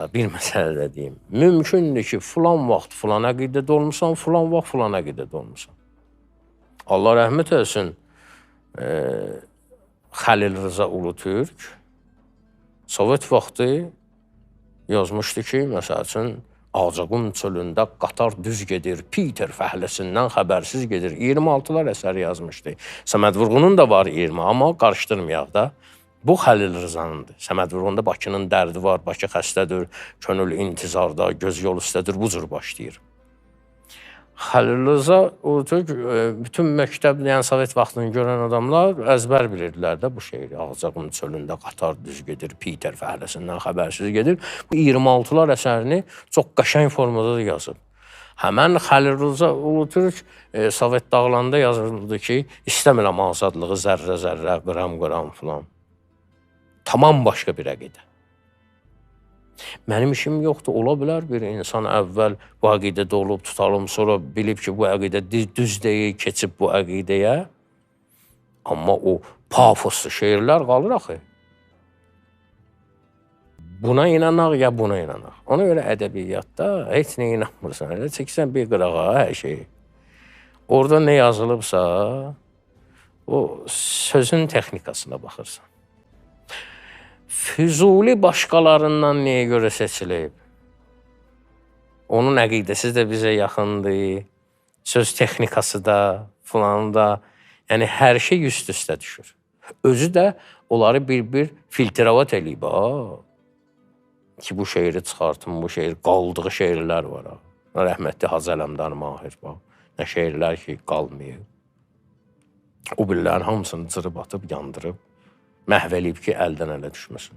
Bir məsələ də deyim. Mümkündür ki, filan vaxt filan əqidədə olmusan, filan vaxt filan əqidədə olmusan. Allah rəhmət etsin, Xəlil Rza Ulutürk Sovet vaxtı yazmışdı ki, məsəl üçün, Ağcaqın çölündə qatar düz gedir, Peter fəhləsindən xəbərsiz gedir. 26-lar əsəri yazmışdı. Səməd Vurğunun da var 20, amma qarışdırmayaq da. Bu Xəlil Rzanındır. Səməd Vurğunda Bakının dərdi var, Bakı xəstədir, könül intizarda, göz yol üstədir, bu cür başlayır. Xəlil Rza bütün məktəb, yəni Sovet vaxtını görən adamlar əzbər bilirdilər də bu şeiri. Ağcaqın çölündə qatar düz gedir, Peter fəhləsindən xəbərsiz gedir. Bu 26-lar əsərini çox qəşəng formada da yazıb. Həmən Xəlil Rza Ulutürk Sovet dağılanda yazıldı ki, istəmirəm azadlığı zərrə-zərrə, qram-qram filan. Tamam başqa bir əqidə. Mənim işim yoxdur. Ola bilər bir insan əvvəl bu əqidədə olub tutalım, sonra bilib ki, bu əqidə düz deyil, keçib bu əqidəyə. Amma o pafoslu şeirlər qalır axı. Buna inanaq ya buna inanaq. Ona görə ədəbiyyatda heç nə inanmırsan. Elə çəksən bir qırağa hər şeyi. Orada nə yazılıbsa, o sözün texnikasına baxırsan. Füzuli başqalarından niyə görə seçilib? Onun əqidəsi də bizə yaxındır, söz texnikası da, filanı da, yəni hər şey üst-üstə düşür. Özü də onları bir-bir filtravat eləyib, ki, bu şeiri çıxartın, bu şeir, qaldığı şeirlər var. Rəhmətli Hacı Ələmdar Mahir, nə şeirlər ki, qalmayıb. O birilərin hamısını cırıb atıb, yandırıb. Məhv eləyib ki, əldən ələ düşməsin.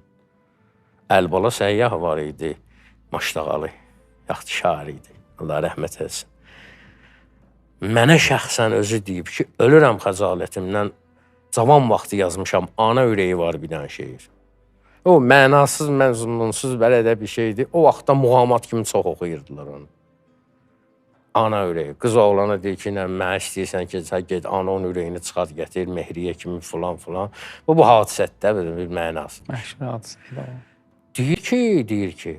Əlbala Səyyah var idi, Maşdağalı, yaxşı şair idi, Allah rəhmət etsin. Mənə şəxsən özü deyib ki, ölürəm xəcalətimdən, cavan vaxtı yazmışam, ana ürəyi var bir dənə şeir. O, mənasız, məzmunsuz belə də bir şeydir. O vaxtda muğamat kimi çox oxuyurdular onu. Ana ürəyi. Qız oğlana deyir ki, mənə istəyirsən ki, get ananın ürəyini çıxart gətir, Mehriyə kimi filan. Bu hadisətdə bir mənası. Məşhur hadisədir. Deyir ki,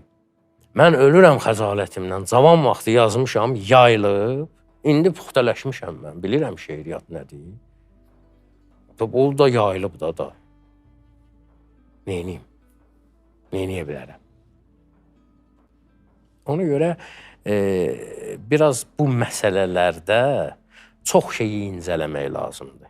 mən ölürəm xəcalətimdən, cavan vaxtı yazmışam, yayılıb, indi puxtələşmişəm mən, bilirəm şeiriyyat nədir. O da yayılıb da. Neyniyim? Neyniyə bilərəm? Ona görə biraz bu məsələlərdə çox şeyi incələmək lazımdır.